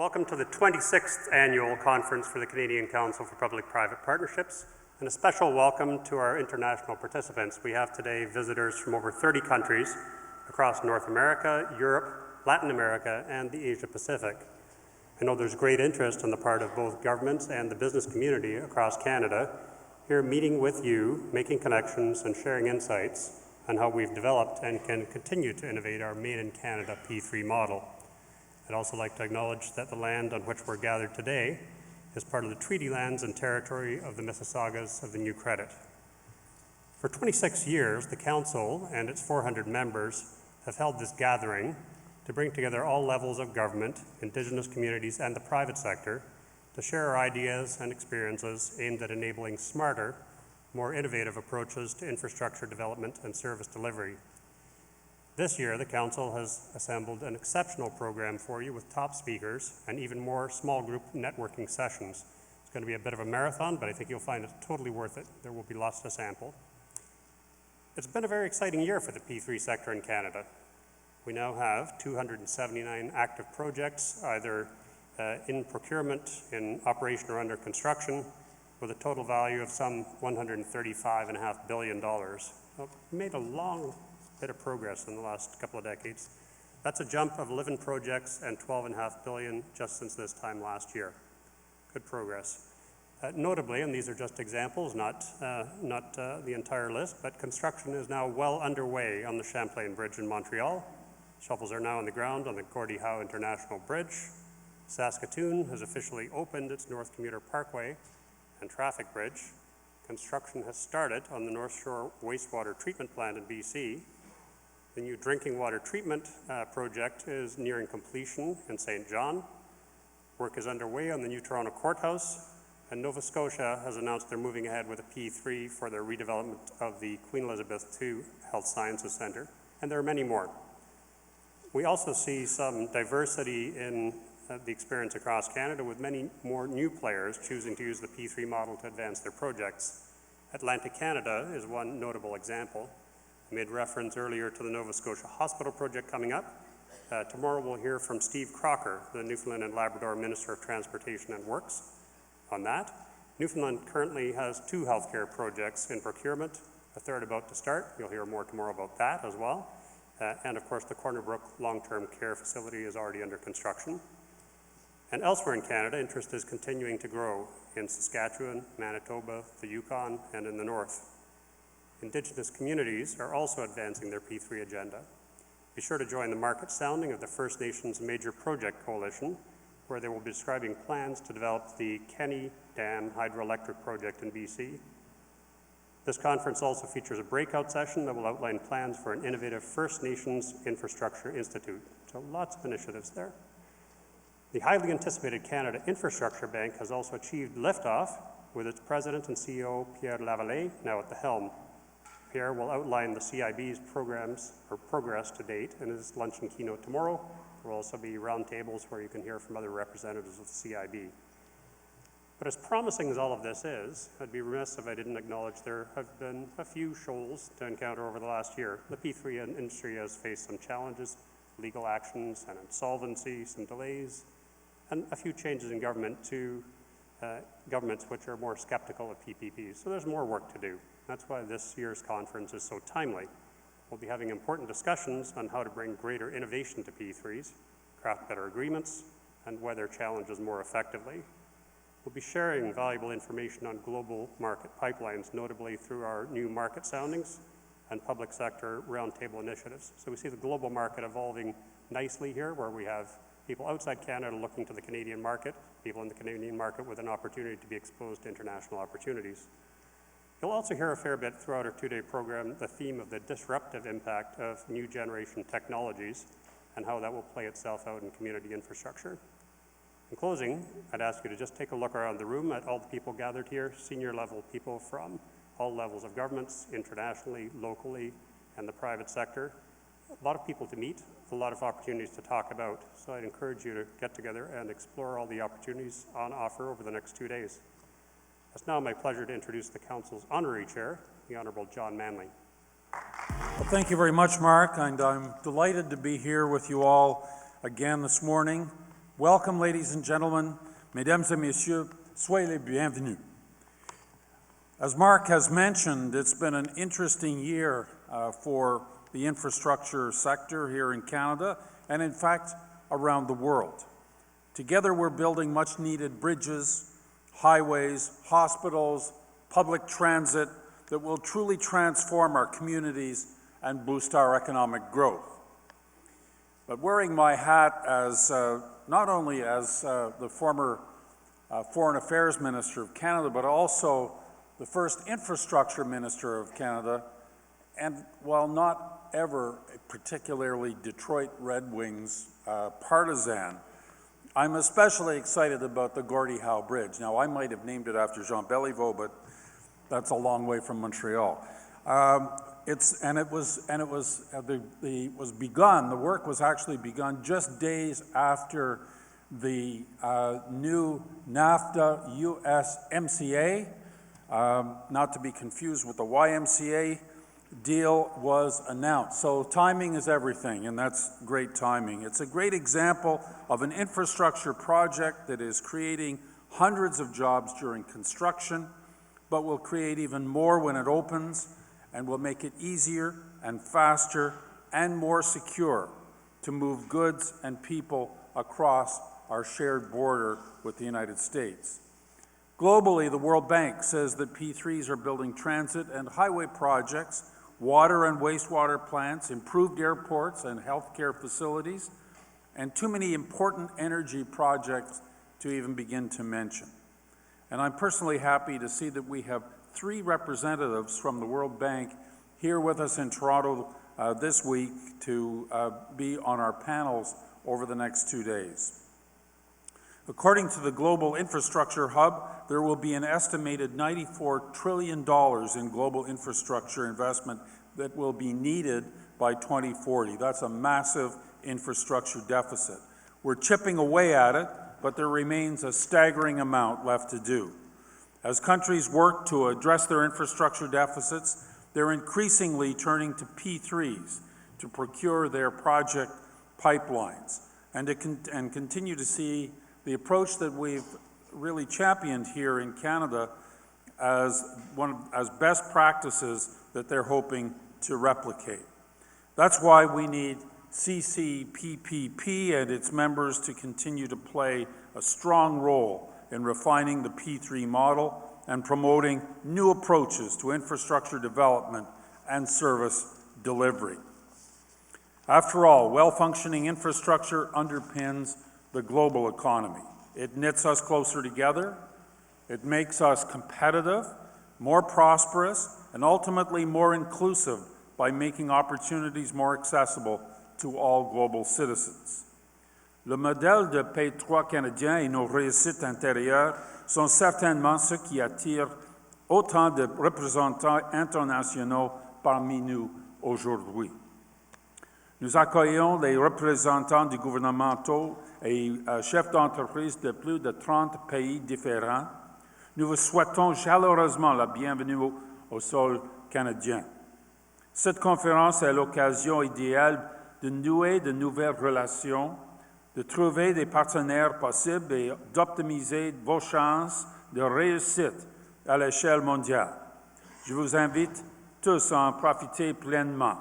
Welcome to the 26th Annual Conference for the Canadian Council for Public-Private Partnerships, and a special welcome to our international participants. We have today visitors from over 30 countries across North America, Europe, Latin America, and the Asia Pacific. I know there's great interest on the part of both governments and the business community across Canada here meeting with you, making connections, and sharing insights on how we've developed and can continue to innovate our Made in Canada P3 model. I'd also like to acknowledge that the land on which we're gathered today is part of the treaty lands and territory of the Mississaugas of the New Credit. For 26 years, the Council and its 400 members have held this gathering to bring together all levels of government, Indigenous communities, and the private sector to share our ideas and experiences aimed at enabling smarter, more innovative approaches to infrastructure development and service delivery. This year, the Council has assembled an exceptional program for you with top speakers and even more small group networking sessions. It's going to be a bit of a marathon, but I think you'll find it totally worth it. There will be lots to sample. It's been a very exciting year for the P3 sector in Canada. We now have 279 active projects, either in procurement, in operation, or under construction, with a total value of some $135.5 billion. Well, we made a long bit of progress in the last couple of decades. That's a jump of 11 projects and $12.5 billion just since this time last year. Good progress. Notably, and these are just examples, not the entire list, but construction is now well underway on the Champlain Bridge in Montreal. Shovels are now on the ground on the Gordie Howe International Bridge. Saskatoon has officially opened its North Commuter Parkway and Traffic Bridge. Construction has started on the North Shore Wastewater Treatment Plant in BC. The new drinking water treatment project is nearing completion in St. John. Work is underway on the new Toronto Courthouse, and Nova Scotia has announced they're moving ahead with a P3 for their redevelopment of the Queen Elizabeth II Health Sciences Centre, and there are many more. We also see some diversity in the experience across Canada, with many more new players choosing to use the P3 model to advance their projects. Atlantic Canada is one notable example. I made reference earlier to the Nova Scotia Hospital project coming up. Tomorrow we'll hear from Steve Crocker, the Newfoundland and Labrador Minister of Transportation and Works, on that. Newfoundland currently has 2 healthcare projects in procurement, a third about to start. You'll hear more tomorrow about that as well. And of course, the Corner Brook long-term care facility is already under construction. And elsewhere in Canada, interest is continuing to grow in Saskatchewan, Manitoba, the Yukon, and in the north. Indigenous communities are also advancing their P3 agenda. Be sure to join the market sounding of the First Nations Major Project Coalition, where they will be describing plans to develop the Kenny Dam hydroelectric project in BC. This conference also features a breakout session that will outline plans for an innovative First Nations Infrastructure Institute. So lots of initiatives there. The highly anticipated Canada Infrastructure Bank has also achieved liftoff with its president and CEO, Pierre Lavalin, now at the helm. Pierre will outline the CIB's programs or progress to date in his lunch and keynote tomorrow. There will also be roundtables where you can hear from other representatives of the CIB. But as promising as all of this is, I'd be remiss if I didn't acknowledge there have been a few shoals to encounter over the last year. The P3 industry has faced some challenges, legal actions and insolvency, some delays, and a few changes in government to governments which are more skeptical of PPPs. So there's more work to do. That's why this year's conference is so timely. We'll be having important discussions on how to bring greater innovation to P3s, craft better agreements, and weather challenges more effectively. We'll be sharing valuable information on global market pipelines, notably through our new market soundings and public sector roundtable initiatives. So we see the global market evolving nicely here, where we have people outside Canada looking to the Canadian market, people in the Canadian market with an opportunity to be exposed to international opportunities. You'll also hear a fair bit throughout our 2-day program the theme of the disruptive impact of new generation technologies and how that will play itself out in community infrastructure. In closing, I'd ask you to just take a look around the room at all the people gathered here, senior level people from all levels of governments, internationally, locally, and the private sector. A lot of people to meet, a lot of opportunities to talk about. So I'd encourage you to get together and explore all the opportunities on offer over the next 2 days. It's now my pleasure to introduce the Council's Honorary Chair, the Honourable John Manley. Well, thank you very much, Mark, and I'm delighted to be here with you all again this morning. Welcome, ladies and gentlemen, mesdames et messieurs, soyez les bienvenus. As Mark has mentioned, it's been an interesting year for the infrastructure sector here in Canada, and in fact, around the world. Together, we're building much-needed bridges, highways, hospitals, public transit that will truly transform our communities and boost our economic growth. But wearing my hat as not only as the former Foreign Affairs Minister of Canada, but also the first Infrastructure Minister of Canada, and while not ever a particularly Detroit Red Wings partisan, I'm especially excited about the Gordie Howe Bridge. Now, I might have named it after Jean Béliveau, but that's a long way from Montreal. The work was actually begun just days after the new NAFTA USMCA, not to be confused with the YMCA deal, was announced. So timing is everything, and that's great timing. It's a great example of an infrastructure project that is creating hundreds of jobs during construction, but will create even more when it opens, and will make it easier and faster and more secure to move goods and people across our shared border with the United States. Globally, the World Bank says that P3s are building transit and highway projects, water and wastewater plants, improved airports and healthcare facilities, and too many important energy projects to even begin to mention. And I'm personally happy to see that we have 3 representatives from the World Bank here with us in Toronto this week to be on our panels over the next 2 days. According to the Global Infrastructure Hub, there will be an estimated $94 trillion in global infrastructure investment that will be needed by 2040. That's a massive infrastructure deficit. We're chipping away at it, but there remains a staggering amount left to do. As countries work to address their infrastructure deficits, they're increasingly turning to P3s to procure their project pipelines and continue to see the approach that we've really championed here in Canada as best practices that they're hoping to replicate. That's why we need CCPPP and its members to continue to play a strong role in refining the P3 model and promoting new approaches to infrastructure development and service delivery. After all, well-functioning infrastructure underpins the global economy. It knits us closer together, it makes us competitive, more prosperous, and ultimately more inclusive by making opportunities more accessible to all global citizens. Le modèle de Pays 3 canadien et nos réussites intérieures sont certainement ce qui attire autant de représentants internationaux parmi nous aujourd'hui. Nous accueillons les représentants du gouvernementaux et chefs d'entreprise de plus de 30 pays différents. Nous vous souhaitons chaleureusement la bienvenue au sol canadien. Cette conférence est l'occasion idéale de nouer de nouvelles relations, de trouver des partenaires possibles et d'optimiser vos chances de réussite à l'échelle mondiale. Je vous invite tous à en profiter pleinement.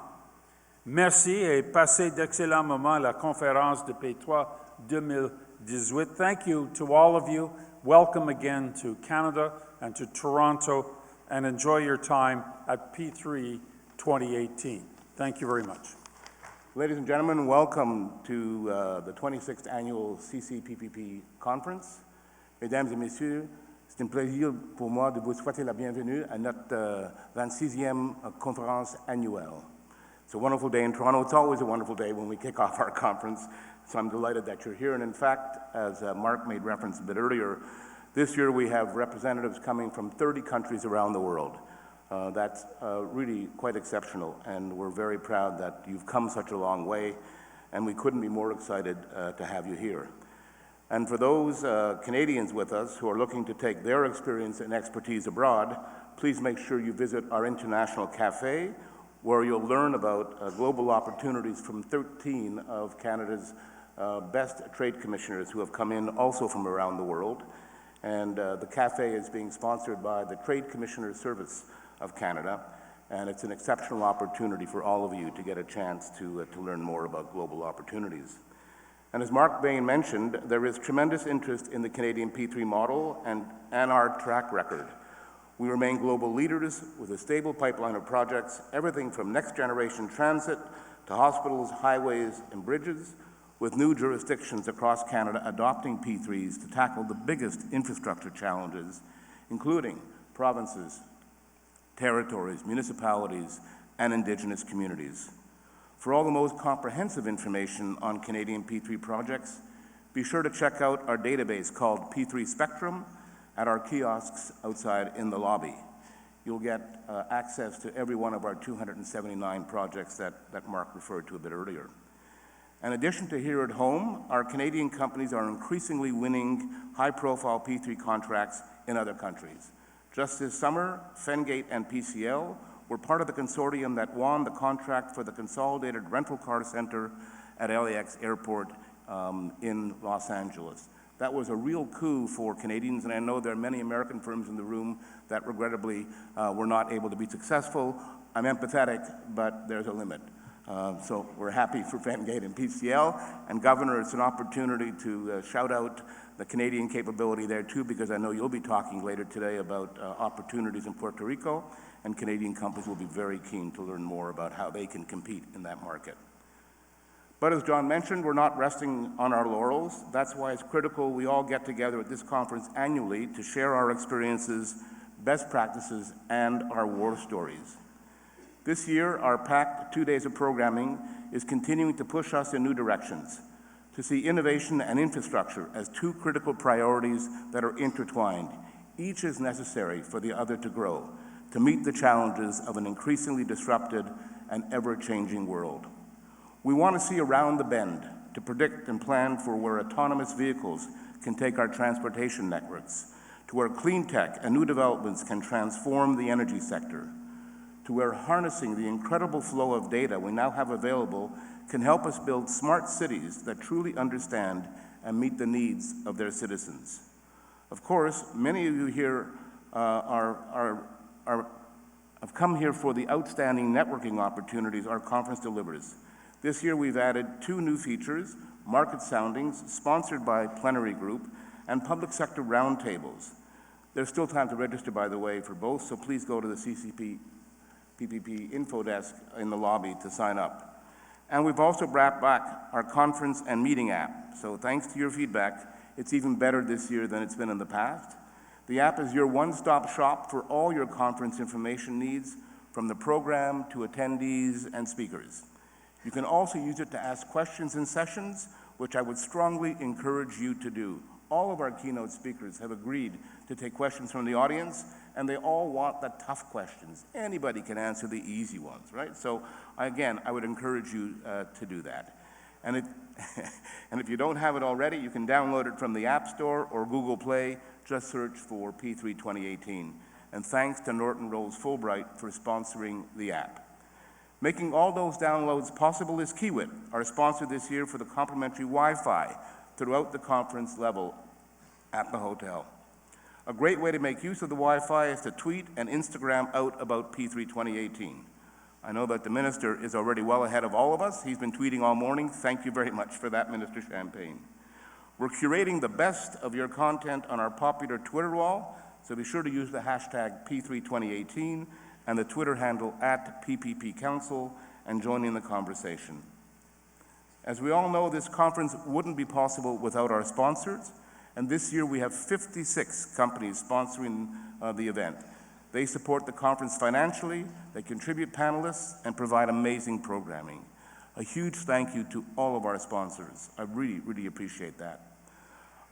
Merci et passez d'excellents moments à la conférence de P3 2018. Thank you to all of you. Welcome again to Canada and to Toronto, and enjoy your time at P3 2018. Thank you very much. Ladies and gentlemen, welcome to the 26th Annual CCPPP Conference. Mesdames et messieurs, c'est un plaisir pour moi de vous souhaiter la bienvenue à notre 26e conférence annuelle. It's a wonderful day in Toronto. It's always a wonderful day when we kick off our conference, so I'm delighted that you're here. And in fact, as Mark made reference a bit earlier, this year we have representatives coming from 30 countries around the world. That's really quite exceptional, and we're very proud that you've come such a long way, and we couldn't be more excited to have you here. And for those Canadians with us who are looking to take their experience and expertise abroad, please make sure you visit our International Cafe, where you'll learn about global opportunities from 13 of Canada's best trade commissioners who have come in also from around the world. And the cafe is being sponsored by the Trade Commissioner Service of Canada, and it's an exceptional opportunity for all of you to get a chance to learn more about global opportunities. And as Mark Bain mentioned, there is tremendous interest in the Canadian P3 model and our track record. We remain global leaders with a stable pipeline of projects, everything from next-generation transit to hospitals, highways, and bridges, with new jurisdictions across Canada adopting P3s to tackle the biggest infrastructure challenges, including provinces, territories, municipalities, and Indigenous communities. For all the most comprehensive information on Canadian P3 projects, be sure to check out our database called P3 Spectrum at our kiosks outside in the lobby. You'll get access to every one of our 279 projects that Mark referred to a bit earlier. In addition to here at home, our Canadian companies are increasingly winning high-profile P3 contracts in other countries. Just this summer, Fengate and PCL were part of the consortium that won the contract for the Consolidated Rental Car Center at LAX Airport in Los Angeles. That was a real coup for Canadians, and I know there are many American firms in the room that regrettably were not able to be successful. I'm empathetic, but there's a limit. So we're happy for Fengate and PCL, and Governor, it's an opportunity to shout out the Canadian capability there too, because I know you'll be talking later today about opportunities in Puerto Rico, and Canadian companies will be very keen to learn more about how they can compete in that market. But as John mentioned, we're not resting on our laurels. That's why it's critical we all get together at this conference annually to share our experiences, best practices, and our war stories. This year, our packed 2 days of programming is continuing to push us in new directions, to see innovation and infrastructure as two critical priorities that are intertwined. Each is necessary for the other to grow, to meet the challenges of an increasingly disrupted and ever-changing world. We want to see around the bend, to predict and plan for where autonomous vehicles can take our transportation networks, to where clean tech and new developments can transform the energy sector, to where harnessing the incredible flow of data we now have available can help us build smart cities that truly understand and meet the needs of their citizens. Of course, many of you here have come here for the outstanding networking opportunities our conference delivers. This year we've added 2 new features, market soundings, sponsored by Plenary Group, and public sector roundtables. There's still time to register, by the way, for both, so please go to the CCPPP info desk in the lobby to sign up. And we've also brought back our conference and meeting app. So thanks to your feedback, it's even better this year than it's been in the past. The app is your one-stop shop for all your conference information needs, from the program to attendees and speakers. You can also use it to ask questions in sessions, which I would strongly encourage you to do. All of our keynote speakers have agreed to take questions from the audience, and they all want the tough questions. Anybody can answer the easy ones, right? So again, I would encourage you to do that. And if you don't have it already, you can download it from the App Store or Google Play. Just search for P3 2018. And thanks to Norton Rose Fulbright for sponsoring the app. Making all those downloads possible is Kiwit, our sponsor this year for the complimentary Wi-Fi throughout the conference level at the hotel. A great way to make use of the Wi-Fi is to tweet and Instagram out about P3 2018. I know that the minister is already well ahead of all of us. He's been tweeting all morning. Thank you very much for that, Minister Champagne. We're curating the best of your content on our popular Twitter wall, so be sure to use the hashtag P3 2018 and the Twitter handle @PPP Council and join in the conversation. As we all know, this conference wouldn't be possible without our sponsors, and this year we have 56 companies sponsoring the event. They support the conference financially, they contribute panelists, and provide amazing programming. A huge thank you to all of our sponsors. I really, really appreciate that.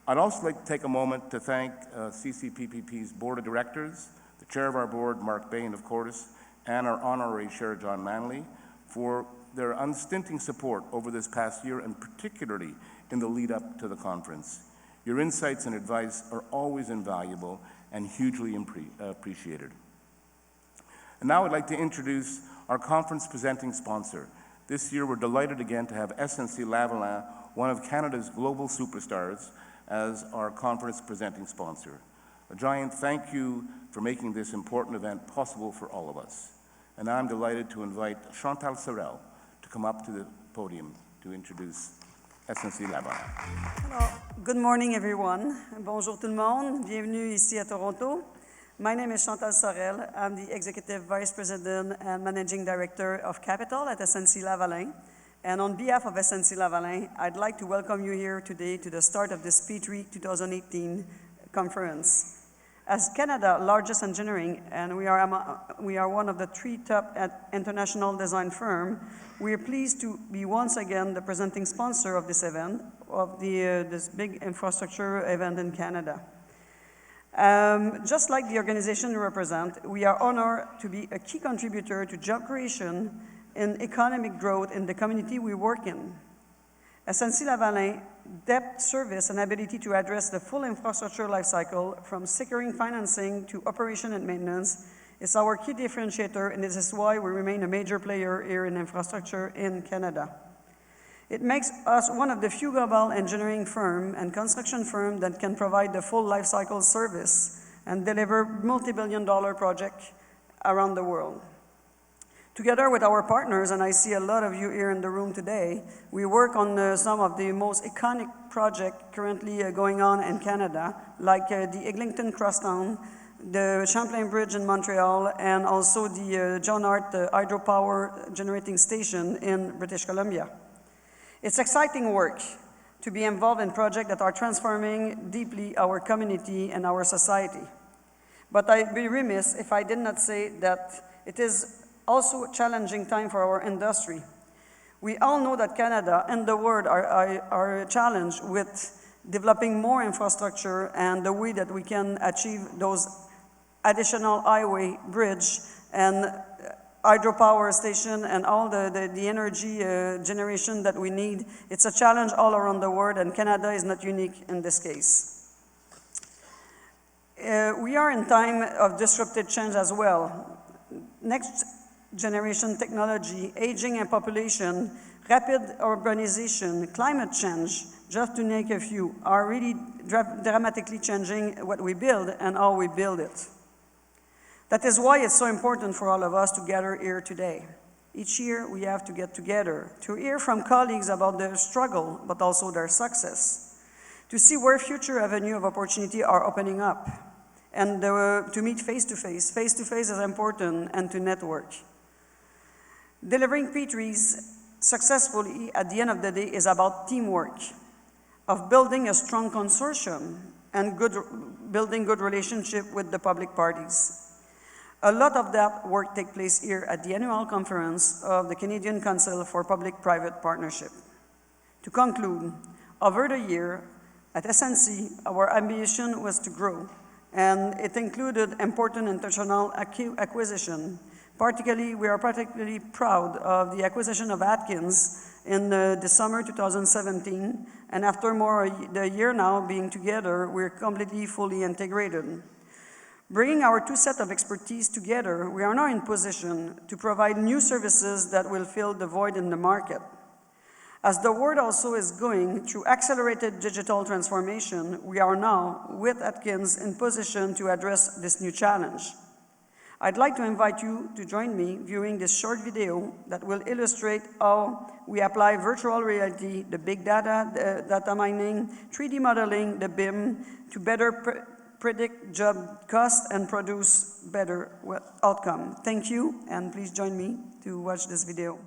I'd also like to take a moment to thank CCPPP's Board of Directors, the Chair of our Board, Mark Bain, of course, and our Honorary Chair, John Manley, for their unstinting support over this past year, and particularly in the lead up to the conference. Your insights and advice are always invaluable and hugely appreciated. And now I'd like to introduce our conference presenting sponsor. This year we're delighted again to have SNC-Lavalin one of Canada's global superstars, as our conference presenting sponsor. A giant thank you for making this important event possible for all of us. And I'm delighted to invite Chantal Sorel to come up to the podium to introduce SNC-Lavalin. Alors, good morning, everyone. Bonjour tout le monde. Bienvenue ici à Toronto. My name is Chantal Sorel. I'm the Executive Vice President and Managing Director of Capital at SNC-Lavalin. And on behalf of SNC-Lavalin, I'd like to welcome you here today to the start of the Speed Week 2018 conference. As Canada's largest engineering, and we are one of the 3 top international design firms, we are pleased to be once again the presenting sponsor of this event, of this big infrastructure event in Canada. Just like the organization we represent, we are honored to be a key contributor to job creation and economic growth in the community we work in. SNC-Lavalin depth, service, and ability to address the full infrastructure lifecycle, from securing financing to operation and maintenance, is our key differentiator, and this is why we remain a major player here in infrastructure in Canada. It makes us one of the few global engineering firms and construction firms that can provide the full lifecycle service and deliver multi-billion-dollar projects around the world. Together with our partners, and I see a lot of you here in the room today, we work on some of the most iconic projects currently going on in Canada, like the Eglinton Crosstown, the Champlain Bridge in Montreal, and also the John Hart hydropower generating station in British Columbia. It's exciting work to be involved in projects that are transforming deeply our community and our society. But I'd be remiss if I did not say that it is also a challenging time for our industry. We all know that Canada and the world are challenged with developing more infrastructure and the way that we can achieve those additional highway, bridge, and hydropower station and all the energy generation that we need. It's a challenge all around the world, and Canada is not unique in this case. We are in time of disruptive change as well. Next generation technology, aging and population, rapid urbanization, climate change, just to name a few, are really dramatically changing what we build and how we build it. That is why it's so important for all of us to gather here today. Each year we have to get together to hear from colleagues about their struggle, but also their success, to see where future avenues of opportunity are opening up, and to meet face-to-face. Face-to-face is important, and to network. Delivering P3s successfully at the end of the day is about teamwork, of building a strong consortium and building good relationship with the public parties. A lot of that work takes place here at the annual conference of the Canadian Council for Public-Private Partnership. To conclude, over the year at SNC, our ambition was to grow, and it included important international acquisition. We are particularly proud of the acquisition of Atkins in the summer 2017, and after the year now being together, we're completely fully integrated. Bringing our 2 sets of expertise together, we are now in position to provide new services that will fill the void in the market. As the world also is going through accelerated digital transformation, we are now, with Atkins, in position to address this new challenge. I'd like to invite you to join me viewing this short video that will illustrate how we apply virtual reality, the big data, data mining, 3D modeling, the BIM, to better predict job costs and produce better outcome. Thank you, and please join me to watch this video.